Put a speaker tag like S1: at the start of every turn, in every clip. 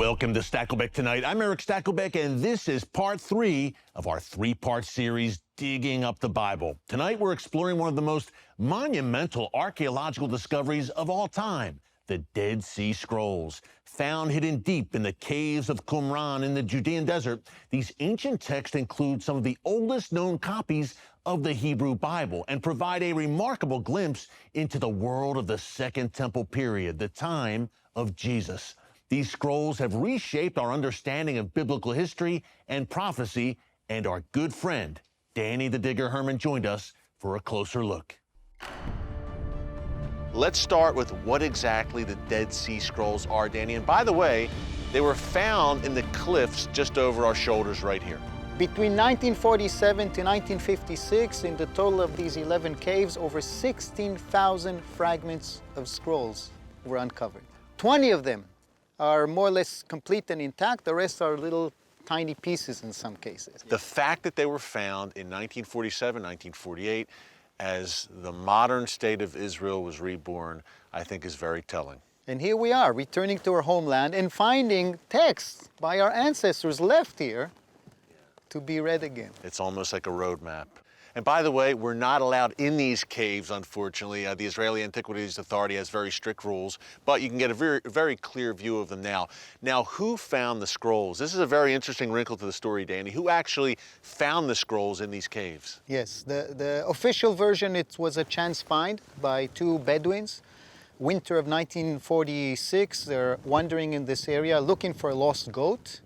S1: Welcome to Stakelbeck Tonight. I'm Erick Stakelbeck, and this is part 3 of our 3-part series, Digging Up the Bible. Tonight, we're exploring one of the most monumental archaeological discoveries of all time, the Dead Sea Scrolls. Found hidden deep in the caves of Qumran in the Judean desert, these ancient texts include some of the oldest known copies of the Hebrew Bible and provide a remarkable glimpse into the world of the Second Temple period, the time of Jesus. These scrolls have reshaped our understanding of biblical history and prophecy, and our good friend, Danny the Digger Herman, joined us for a closer look. Let's start with what exactly the Dead Sea Scrolls are, Danny. And by the way, they were found in the cliffs just over our shoulders right here.
S2: Between 1947 to 1956, in the total of these 11 caves, over 16,000 fragments of scrolls were uncovered. 20 of them are more or less complete and intact. The rest are little tiny pieces in some cases.
S1: The fact that they were found in 1947, 1948, as the modern state of Israel was reborn, I think is very telling.
S2: And here we are, returning to our homeland and finding texts by our ancestors left here to be read again.
S1: It's almost like a road map. And by the way, we're not allowed in these caves, unfortunately. The Israeli Antiquities Authority has very strict rules, but you can get a very clear view of them now. Now, who found the scrolls? This is a very interesting wrinkle to the story, Danny. Who actually found the scrolls in these caves?
S2: Yes, the official version, it was a chance find by two Bedouins. Winter of 1946, they're wandering in this area looking for a lost goat.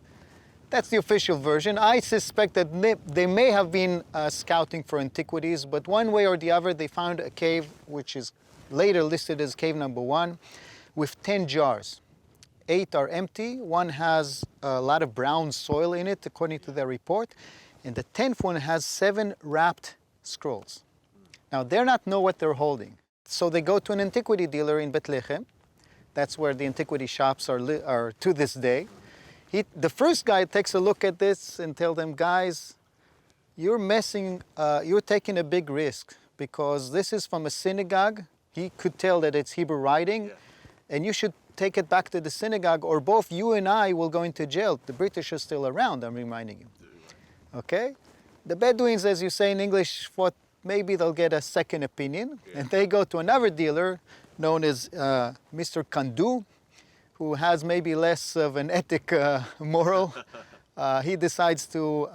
S2: That's the official version. I suspect that they may have been scouting for antiquities, but one way or the other, they found a cave, which is later listed as cave number 1, with 10 jars. 8 are empty. One has a lot of brown soil in it, according to their report. And the 10th one has 7 wrapped scrolls. Now, they're not know what they're holding. So they go to an antiquity dealer in Bethlehem. That's where the antiquity shops are to this day. The first guy takes a look at this and tells them, guys, you're taking a big risk because this is from a synagogue. He could tell that it's Hebrew writing, and you should take it back to the synagogue or both you and I will go into jail. The British are still around, I'm reminding you. Okay? The Bedouins, as you say in English, thought maybe they'll get a second opinion, and they go to another dealer known as Mr. Kandu, who has maybe less of an ethic moral. He decides to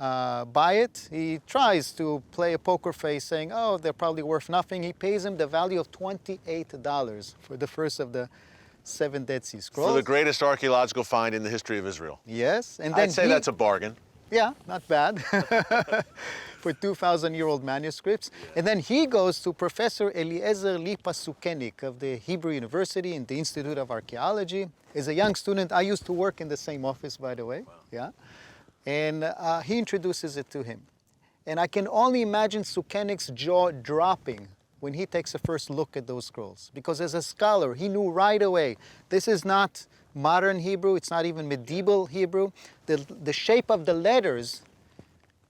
S2: buy it. He tries to play a poker face saying, oh, they're probably worth nothing. He pays him the value of $28 for the first of the 7 Dead Sea Scrolls.
S1: For the greatest archaeological find in the history of Israel.
S2: Yes. And then
S1: I'd say that's a bargain.
S2: Yeah, not bad. For 2,000-year-old manuscripts. And then he goes to Professor Eliezer Lipa Sukenik of the Hebrew University in the Institute of Archaeology. As a young student, I used to work in the same office, by the way. Wow. Yeah. And he introduces it to him. And I can only imagine Sukenik's jaw dropping when he takes a first look at those scrolls. Because as a scholar, he knew right away, this is not modern Hebrew, it's not even medieval Hebrew. The shape of the letters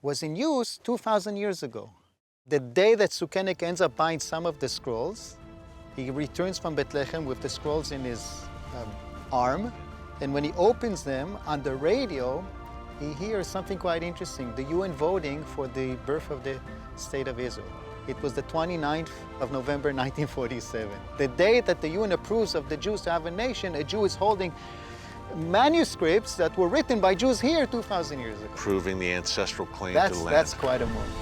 S2: was in use 2,000 years ago. The day that Sukenik ends up buying some of the scrolls, he returns from Bethlehem with the scrolls in his arm, and when he opens them on the radio, he hears something quite interesting, the UN voting for the birth of the State of Israel. It was the 29th of November 1947. The day that the UN approves of the Jews to have a nation, a Jew is holding manuscripts that were written by Jews here 2,000 years ago.
S1: Proving the ancestral claim to the land.
S2: That's quite a moment.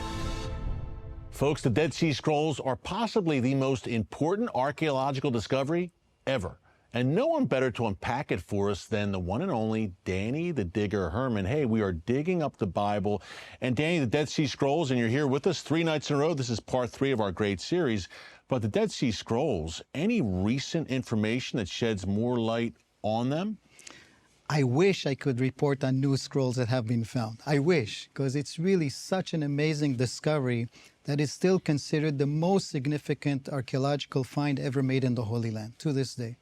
S1: Folks, the Dead Sea Scrolls are possibly the most important archaeological discovery ever. And no one better to unpack it for us than the one and only Danny the Digger Herman. Hey, we are digging up the Bible. And Danny, the Dead Sea Scrolls, and you're here with us 3 nights in a row. This is part 3 of our great series. But the Dead Sea Scrolls, any recent information that sheds more light on them?
S3: I wish I could report on new scrolls that have been found. I wish, because it's really such an amazing discovery that is still considered the most significant archaeological find ever made in the Holy Land to this day.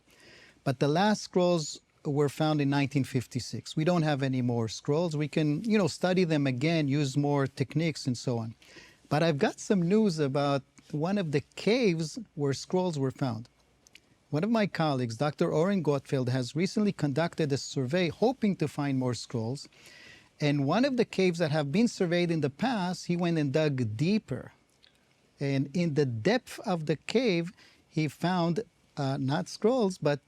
S3: But the last scrolls were found in 1956. We don't have any more scrolls. We can, study them again, use more techniques and so on. But I've got some news about one of the caves where scrolls were found. one of my colleagues, Dr. Oren Gottfeld, has recently conducted a survey hoping to find more scrolls. And one of the caves that have been surveyed in the past, he went and dug deeper. And in the depth of the cave, he found not scrolls, but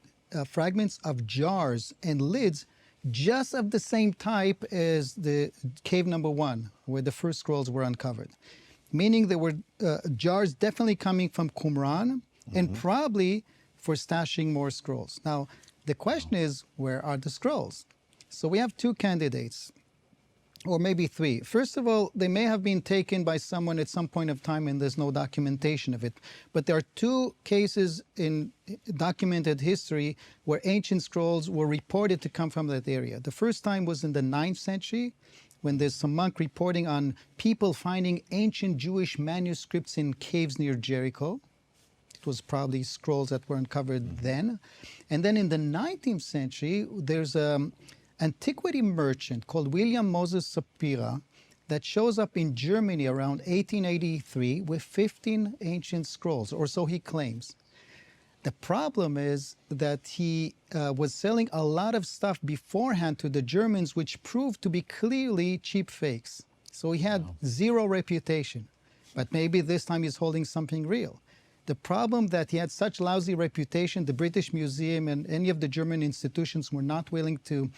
S3: fragments of jars and lids just of the same type as the cave number 1, where the first scrolls were uncovered. Meaning there were jars definitely coming from Qumran and probably for stashing more scrolls. Now, the question is, where are the scrolls? So we have 2 candidates, or maybe 3. First of all, they may have been taken by someone at some point of time and there's no documentation of it. But there are 2 cases in documented history where ancient scrolls were reported to come from that area. The first time was in the 9th century, when there's some monk reporting on people finding ancient Jewish manuscripts in caves near Jericho. It was probably scrolls that were uncovered then. And then in the 19th century, there's an antiquity merchant called William Moses Sapira that shows up in Germany around 1883 with 15 ancient scrolls, or so he claims. The problem is that he was selling a lot of stuff beforehand to the Germans, which proved to be clearly cheap fakes. So he had zero reputation, but maybe this time he's holding something real. The problem that he had such lousy reputation, the British Museum and any of the German institutions were not willing to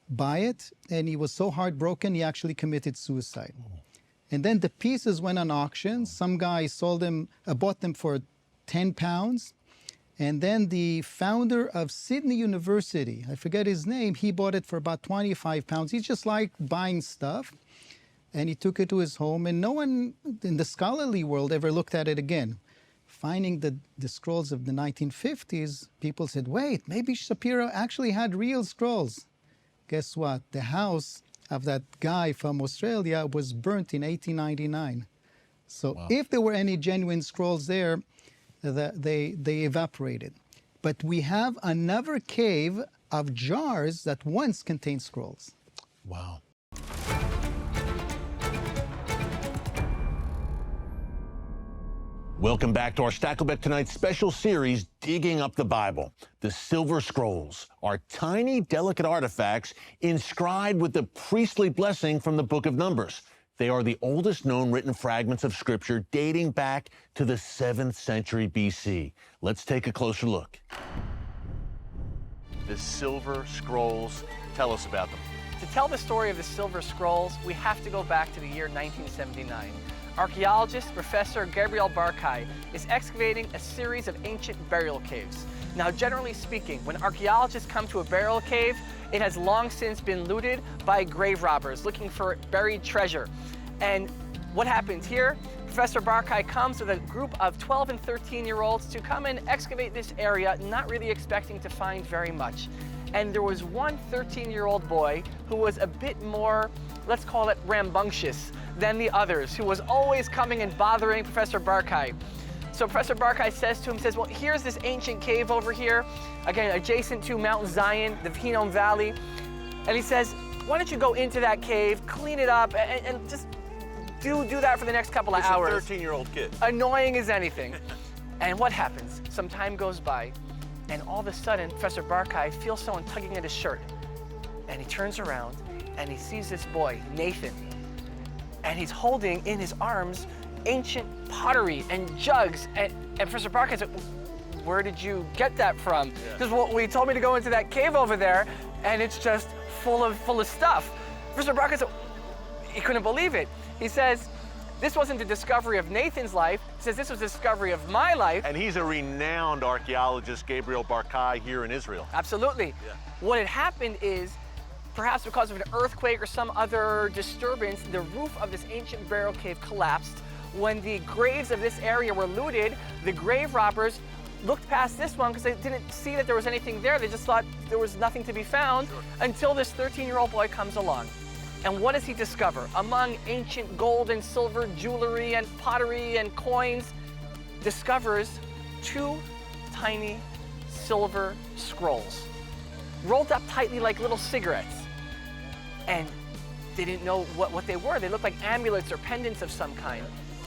S3: buy it, and he was so heartbroken he actually committed suicide. And then the pieces went on auction. Some guy sold them, bought them for £10. And then the founder of Sydney University, I forget his name, he bought it for about £25. He just liked buying stuff, and he took it to his home, and no one in the scholarly world ever looked at it again. Finding the scrolls of the 1950s, people said, wait, maybe Shapiro actually had real scrolls. Guess what? The house of that guy from Australia was burnt in 1899. So if there were any genuine scrolls there, they evaporated. But we have another cave of jars that once contained scrolls.
S1: Wow. Welcome back to our Stakelbeck Tonight special series, Digging Up the Bible. The Silver Scrolls are tiny, delicate artifacts inscribed with the priestly blessing from the Book of Numbers. They are the oldest known written fragments of Scripture dating back to the 7th century BC. Let's take a closer look. The Silver Scrolls, tell us about them.
S4: To tell the story of the Silver Scrolls, we have to go back to the year 1979. Archaeologist Professor Gabriel Barkay is excavating a series of ancient burial caves. Now, generally speaking, when archaeologists come to a burial cave, it has long since been looted by grave robbers looking for buried treasure. And what happens here? Professor Barkay comes with a group of 12 and 13-year-olds to come and excavate this area, not really expecting to find very much. And there was one 13-year-old boy who was a bit more, let's call it rambunctious, than the others, who was always coming and bothering Professor Barkay. So Professor Barkay says to him, well, here's this ancient cave over here, again, adjacent to Mount Zion, the Hinnom Valley. And he says, why don't you go into that cave, clean it up, and just do that for the next couple of hours.
S1: It's a 13-year-old kid.
S4: Annoying as anything. And what happens? Some time goes by, and all of a sudden, Professor Barkay feels someone tugging at his shirt. And he turns around, and he sees this boy, Nathan. And he's holding in his arms ancient pottery and jugs. And Professor Barkay said, where did you get that from? Because we told me to go into that cave over there, and it's just full of stuff. Professor Barkay said, he couldn't believe it. He says, this wasn't the discovery of Nathan's life. He says, this was the discovery of my life.
S1: And he's a renowned archaeologist, Gabriel Barkay, here in Israel.
S4: Absolutely. Yeah. What had happened is, perhaps because of an earthquake or some other disturbance, the roof of this ancient burial cave collapsed. When the graves of this area were looted, the grave robbers looked past this one because they didn't see that there was anything there. They just thought there was nothing to be found until this 13-year-old boy comes along. And what does he discover? Among ancient gold and silver jewelry and pottery and coins, discovers 2 tiny silver scrolls, rolled up tightly like little cigarettes. And they didn't know what they were. They looked like amulets or pendants of some kind.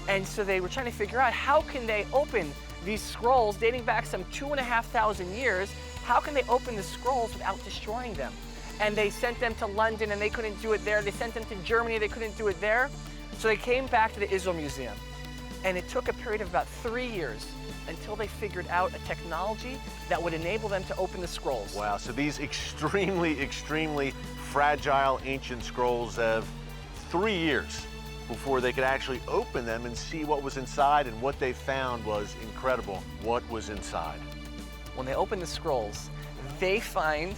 S4: And so they were trying to figure out, how can they open these scrolls dating back some 2,500 years. How can they open the scrolls without destroying them? And they sent them to London and they couldn't do it there. They sent them to Germany, they couldn't do it there. So they came back to the Israel Museum. And it took a period of about 3 years until they figured out a technology that would enable them to open the scrolls.
S1: Wow, so these extremely fragile ancient scrolls have 3 years before they could actually open them and see what was inside, and what they found was incredible. What was inside?
S4: When they open the scrolls, they find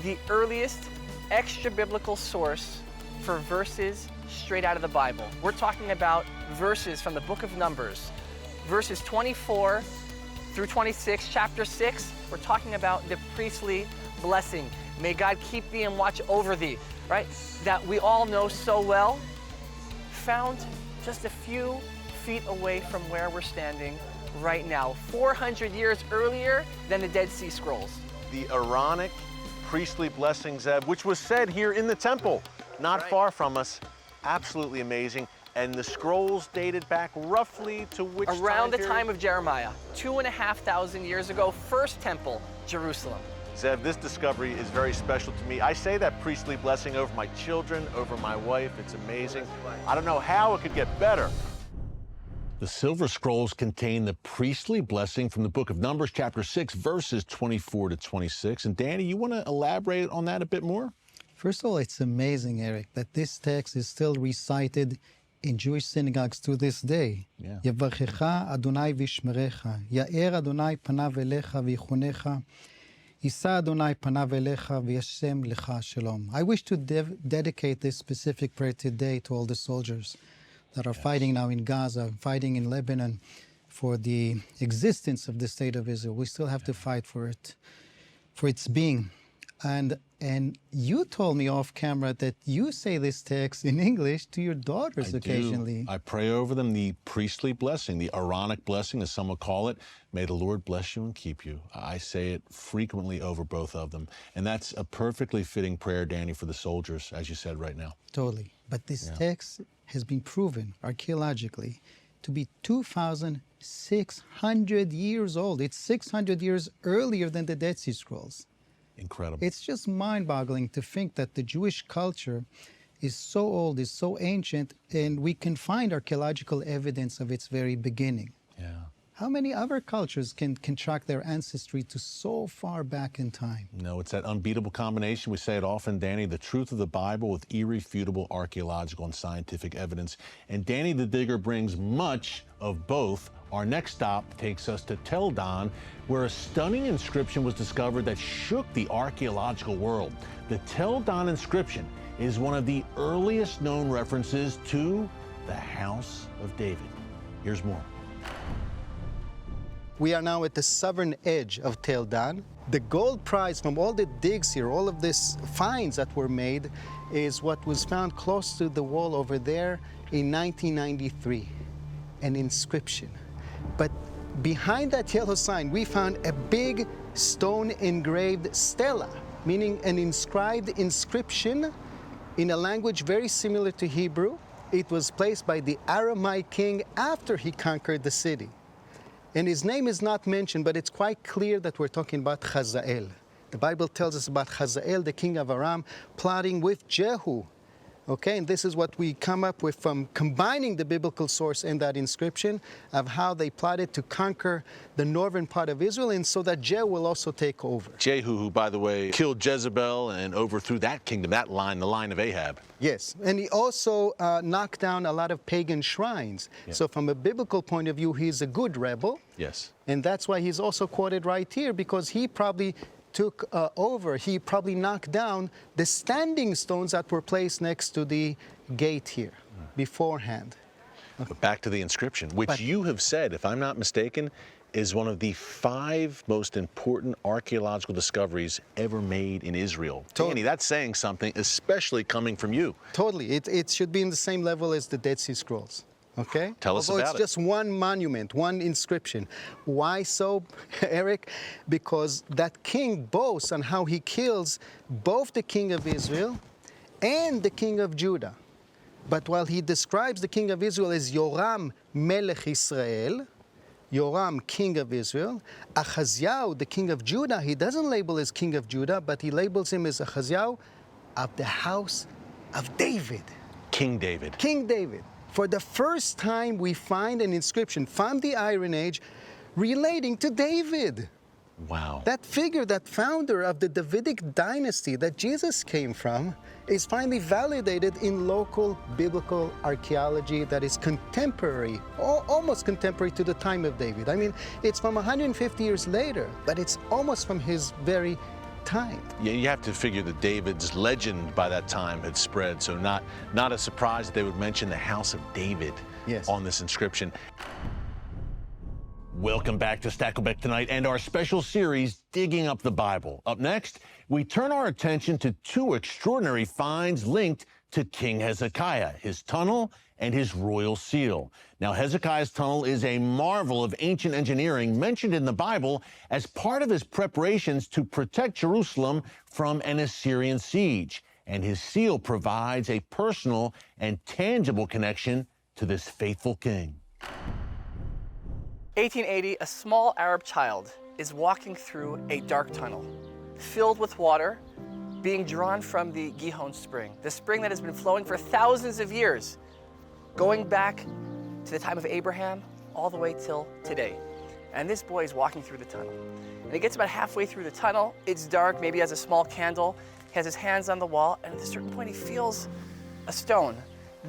S4: the earliest extra-biblical source for verses straight out of the Bible. We're talking about verses from the book of Numbers, verses 24 through 26, chapter 6. We're talking about the priestly blessing. May God keep thee and watch over thee, right? That we all know so well, found just a few feet away from where we're standing right now, 400 years earlier than the Dead Sea Scrolls.
S1: The Aaronic priestly blessing, Zeb, which was said here in the temple, not far from us. Absolutely amazing. And the scrolls dated back roughly to which
S4: Around the
S1: period?
S4: time of Jeremiah, 2,500 years ago, first temple, Jerusalem.
S1: Zev, this discovery is very special to me. I say that priestly blessing over my children, over my wife. It's amazing. I don't know how it could get better. The Silver Scrolls contain the priestly blessing from the book of Numbers, chapter 6, verses 24 to 26. And Danny, you want to elaborate on that a bit more?
S3: First of all, it's amazing, Eric, that this text is still recited in Jewish synagogues to this day. Yevarechecha Adonai v'yishmerecha, Ya'er Adonai panav elecha v'yichunecha, Yisa Adonai panav elecha v'yashem lecha shalom. I wish to dedicate this specific prayer today to all the soldiers that are fighting now in Gaza, fighting in Lebanon for the existence of the state of Israel. We still have to fight for it, for its being. And you told me off camera that you say this text in English to your daughters occasionally.
S1: I pray over them the priestly blessing, the Aaronic blessing, as some will call it. May the Lord bless you and keep you. I say it frequently over both of them. And that's a perfectly fitting prayer, Danny, for the soldiers, as you said right now.
S3: Totally. But this text has been proven archaeologically to be 2,600 years old. It's 600 years earlier than the Dead Sea Scrolls.
S1: Incredible.
S3: It's just mind-boggling to think that the Jewish culture is so old, is so ancient, and we can find archaeological evidence of its very beginning.
S1: Yeah.
S3: How many other cultures can track their ancestry to so far back in time?
S1: No, it's that unbeatable combination. We say it often, Danny, the truth of the Bible with irrefutable archaeological and scientific evidence. And Danny the Digger brings much of both. Our next stop takes us to Tel Dan, where a stunning inscription was discovered that shook the archaeological world. The Tel Dan inscription is one of the earliest known references to the House of David. Here's more.
S2: We are now at the southern edge of Tel Dan. The gold prize from all the digs here, all of these finds that were made, is what was found close to the wall over there in 1993, an inscription. But behind that yellow sign, we found a big stone engraved stela, meaning an inscribed inscription in a language very similar to Hebrew. It was placed by the Aramaic king after he conquered the city. And his name is not mentioned, but it's quite clear that we're talking about Hazael. The Bible tells us about Hazael, the king of Aram, plotting with Jehu. Okay, and this is what we come up with from combining the biblical source and that inscription of how they plotted to conquer the northern part of Israel, and so that Jehu will also take over.
S1: Jehu, who, by the way, killed Jezebel and overthrew that kingdom, that line, the line of Ahab.
S2: Yes, and he also knocked down a lot of pagan shrines.
S1: Yeah.
S2: So from a biblical point of view, he's a good rebel.
S1: Yes.
S2: And that's why he's also quoted right here, because he probably he probably knocked down the standing stones that were placed next to the gate here beforehand.
S1: But back to the inscription, which you have said, if I'm not mistaken, is one of the 5 most important archaeological discoveries ever made in Israel. Danny, that's saying something, especially coming from you.
S2: Totally. It should be in the same level as the Dead Sea Scrolls. Okay?
S1: Tell us
S2: Although
S1: about
S2: it's just one monument, one inscription. Why so, Eric? Because that king boasts on how he kills both the king of Israel and the king of Judah. But while he describes the king of Israel as Yoram Melech Israel, Yoram, king of Israel. Achaziah, the king of Judah, he doesn't label as king of Judah, but he labels him as Achaziah of the house of David.
S1: King David.
S2: King David. For the first time, we find an inscription from the Iron Age relating to David.
S1: Wow.
S2: That figure, that founder of the Davidic dynasty that Jesus came from, is finally validated in local biblical archaeology that is contemporary, almost contemporary to the time of David. I mean, it's from 150 years later, but it's almost from his very time.
S1: Yeah, you have to figure that David's legend by that time had spread, so not a surprise that they would mention the house of David on this inscription. Welcome back to Stakelbeck Tonight and our special series, Digging Up the Bible. Up next, we turn our attention to two extraordinary finds linked to King Hezekiah, his tunnel and his royal seal. Now, Hezekiah's tunnel is a marvel of ancient engineering mentioned in the Bible as part of his preparations to protect Jerusalem from an Assyrian siege. And his seal provides a personal and tangible connection to this faithful king.
S4: 1880, a small Arab child is walking through a dark tunnel filled with water being drawn from the Gihon spring, the spring that has been flowing for thousands of years, going back to the time of Abraham all the way till today. And this boy is walking through the tunnel. And he gets about halfway through the tunnel. It's dark, maybe he has a small candle. He has his hands on the wall, and at a certain point he feels a stone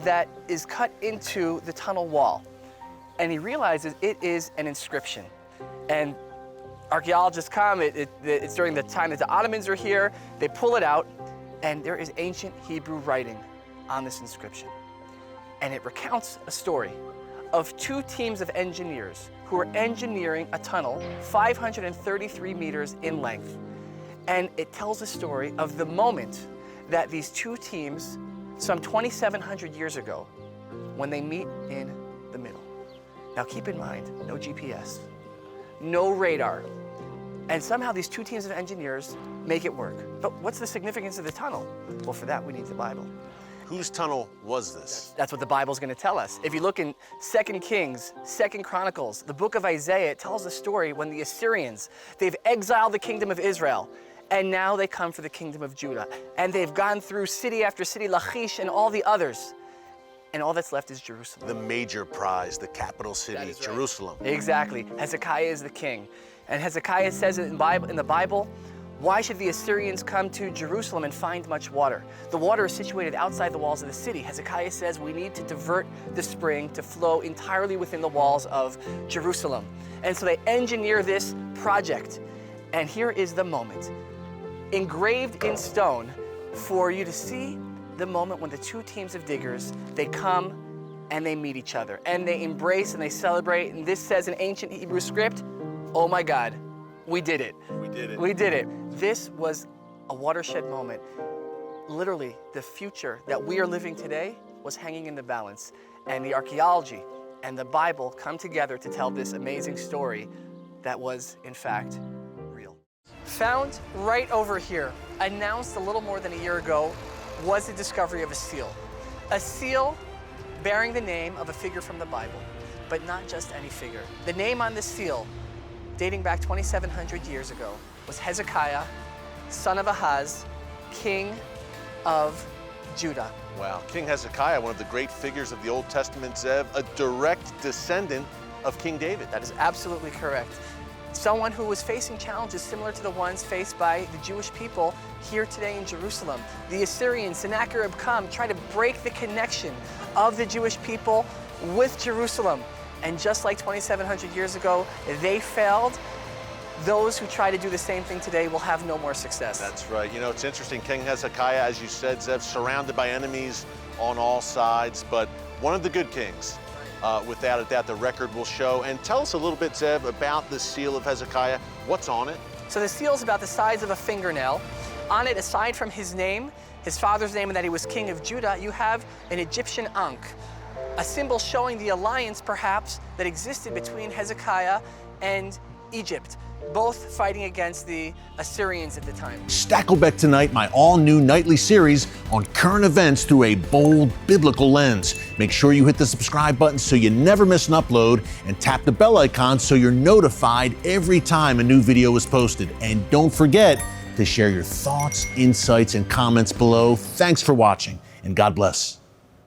S4: that is cut into the tunnel wall. And he realizes it is an inscription. And archaeologists come, it's during the time that the Ottomans are here, they pull it out, and there is ancient Hebrew writing on this inscription. And it recounts a story of two teams of engineers who were engineering a tunnel 533 meters in length. And it tells a story of the moment that these two teams, some 2,700 years ago, when they meet in the middle. Now keep in mind, no GPS, no radar, and somehow these two teams of engineers make it work. But what's the significance of the tunnel? Well, for that we need the Bible.
S1: Whose tunnel was this?
S4: That's what the Bible's going to tell us. If you look in 2 Kings, 2 Chronicles, the book of Isaiah, it tells the story when the Assyrians, they've exiled the kingdom of Israel, and now they come for the kingdom of Judah. And they've gone through city after city, Lachish and all the others. And all that's left is Jerusalem.
S1: The major prize, the capital city, Jerusalem.
S4: Right. Exactly. Hezekiah is the king. And Hezekiah says in the Bible, why should the Assyrians come to Jerusalem and find much water? The water is situated outside the walls of the city. Hezekiah says we need to divert the spring to flow entirely within the walls of Jerusalem. And so they engineer this project. And here is the moment, engraved in stone, for you to see the moment when the two teams of diggers, they come and they meet each other and they embrace and they celebrate. And this says in ancient Hebrew script, oh my God, we did it.
S1: We did it.
S4: We did it. This was a watershed moment. Literally, the future that we are living today was hanging in the balance. And the archaeology and the Bible come together to tell this amazing story that was, in fact, real. Found right over here, announced a little more than a year ago, was the discovery of a seal. A seal bearing the name of a figure from the Bible, but not just any figure. The name on the seal, dating back 2,700 years ago, was Hezekiah, son of Ahaz, king of Judah.
S1: Wow, King Hezekiah, one of the great figures of the Old Testament, Zev, a direct descendant of King David.
S4: That is absolutely correct. Someone who was facing challenges similar to the ones faced by the Jewish people here today in Jerusalem. The Assyrians, Sennacherib come, try to break the connection of the Jewish people with Jerusalem. And just like 2,700 years ago, they failed. Those who try to do the same thing today will have no more success.
S1: That's right. You know, it's interesting. King Hezekiah, as you said, Zev, surrounded by enemies on all sides, but one of the good kings. Without a doubt, the record will show. And tell us a little bit, Zev, about the seal of Hezekiah. What's on it?
S4: So the seal is about the size of a fingernail. On it, aside from his name, his father's name, and that he was king of Judah, you have an Egyptian ankh, a symbol showing the alliance, perhaps, that existed between Hezekiah and Egypt, both fighting against the Assyrians at the time.
S1: Stakelbeck Tonight, my all-new nightly series on current events through a bold biblical lens. Make sure you hit the subscribe button so you never miss an upload, and tap the bell icon so you're notified every time a new video is posted. And don't forget to share your thoughts, insights, and comments below. Thanks for watching, and God bless.